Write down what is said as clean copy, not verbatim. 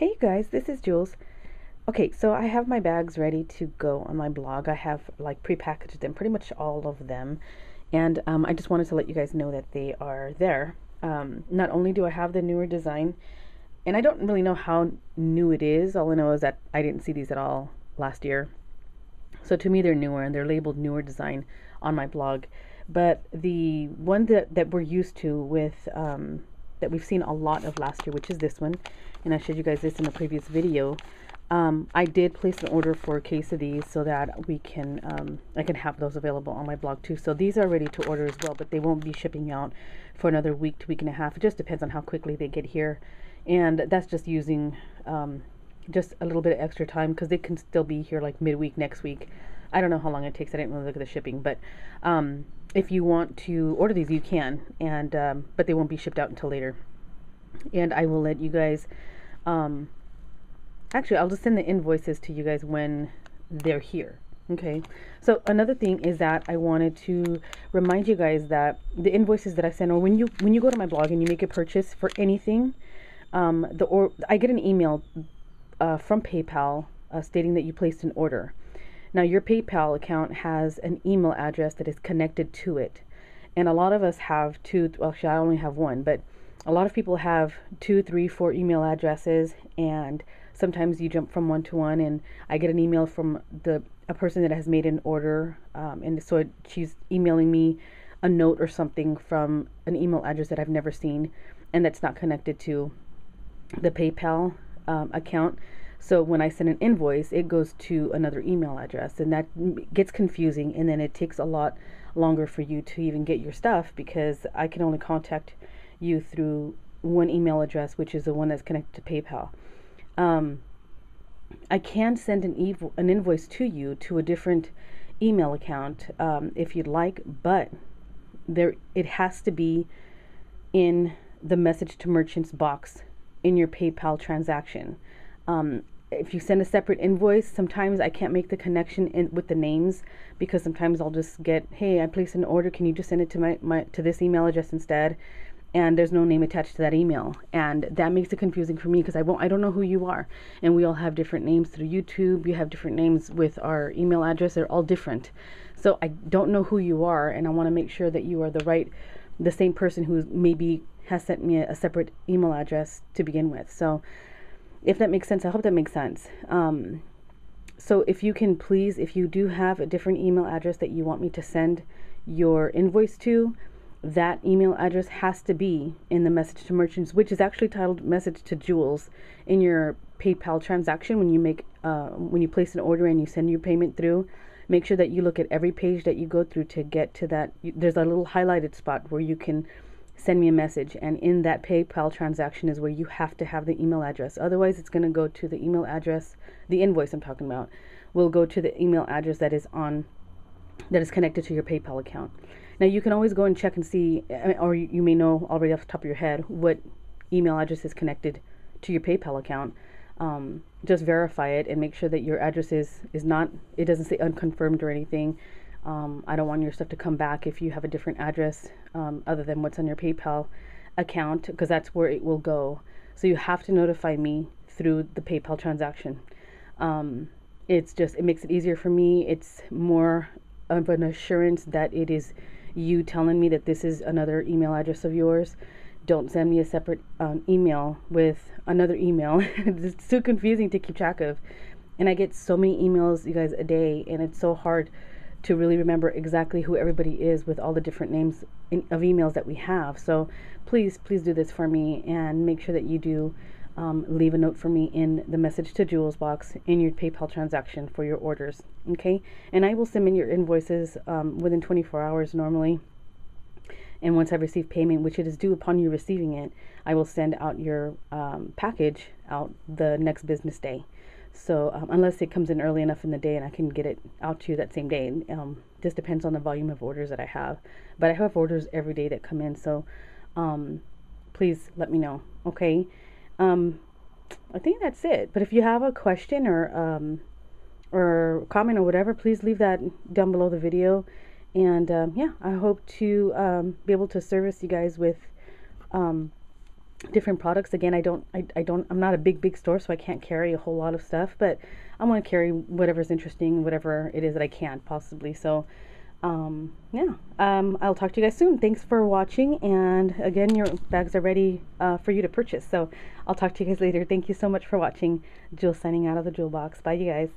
Hey you guys, this is Jules. Okay, so I have my bags ready to go on my blog. I have like prepackaged them, pretty much all of them. And I just wanted to let you guys know that they are there. Not only do I have the newer design, and I don't really know how new it is. All I know is that I didn't see these at all last year. So to me, they're newer and they're labeled newer design on my blog. But the one that we're used to with, that we've seen a lot of last year, which is this one, and I showed you guys this in a previous video. I did place an order for a case of these so that we can, I can have those available on my blog too. So these are ready to order as well, but they won't be shipping out for another week to week and a half. It just depends on how quickly they get here. And that's just using just a little bit of extra time because they can still be here like midweek next week. I don't know how long it takes. I didn't really look at the shipping, but if you want to order these, you can, and but they won't be shipped out until later. And I will let you guys, actually, I'll just send the invoices to you guys when they're here. Okay. So another thing is that I wanted to remind you guys that the invoices that I send, or when you go to my blog and you make a purchase for anything, I get an email from PayPal stating that you placed an order. Now your PayPal account has an email address that is connected to it, and a lot of us have two. Well, actually, I only have one, but a lot of people have 2, 3, 4 email addresses, and sometimes you jump from one to one. And I get an email from a person that has made an order, and so she's emailing me a note or something from an email address that I've never seen, and that's not connected to the PayPal account. So when I send an invoice, it goes to another email address, and that gets confusing, and then it takes a lot longer for you to even get your stuff because I can only contact you through one email address, which is the one that's connected to PayPal. I can send an invoice to you to a different email account if you'd like, but it has to be in the message to merchants box in your PayPal transaction. If you send a separate invoice, sometimes I can't make the connection with the names because sometimes I'll just get, hey, I placed an order. Can you just send it to to this email address instead? And there's no name attached to that email, and that makes it confusing for me because I don't know who you are, and we all have different names through YouTube. You have different names with our email address. They're all different, so I don't know who you are, and I want to make sure that you are the same person who maybe has sent me a separate email address to begin with. So if that makes sense, I hope that makes sense. So if you can please, if you do have a different email address that you want me to send your invoice to, that email address has to be in the message to merchants, which is actually titled message to Jules, in your PayPal transaction. When you place an order and you send your payment through, make sure that you look at every page that you go through to get to that. There's a little highlighted spot where you can send me a message, and in that PayPal transaction is where you have to have the email address. Otherwise, it's going to go to the email address. The invoice I'm talking about will go to the email address that is connected to your PayPal account. Now you can always go and check and see, or you may know already off the top of your head what email address is connected to your PayPal account. Just verify it and make sure that your address is not, it doesn't say unconfirmed or anything. I don't want your stuff to come back if you have a different address other than what's on your PayPal account, because that's where it will go. So you have to notify me through the PayPal transaction. It makes it easier for me. It's more of an assurance that it is you telling me that this is another email address of yours. Don't send me a separate email with another email. It's too confusing to keep track of, and I get so many emails, you guys, a day, and it's so hard to really remember exactly who everybody is with all the different names of emails that we have. So please do this for me, and make sure that you do leave a note for me in the message to Jules box in your PayPal transaction for your orders. Okay, and I will submit your invoices within 24 hours normally, and once I receive payment, which it is due upon you receiving it, I will send out your package out the next business day. So unless it comes in early enough in the day and I can get it out to you that same day, just depends on the volume of orders that I have. But I have orders every day that come in, so please let me know. Okay, I think that's it. But if you have a question or comment or whatever, please leave that down below the video. And yeah, I hope to be able to service you guys with different products. Again, I'm not a big store, so I can't carry a whole lot of stuff, but I want to carry whatever's interesting, whatever it is that I can possibly. So yeah, I'll talk to you guys soon. Thanks for watching, and again, your bags are ready for you to purchase. So I'll talk to you guys later. Thank you so much for watching. Jules signing out of the Jewel Box. Bye, you guys.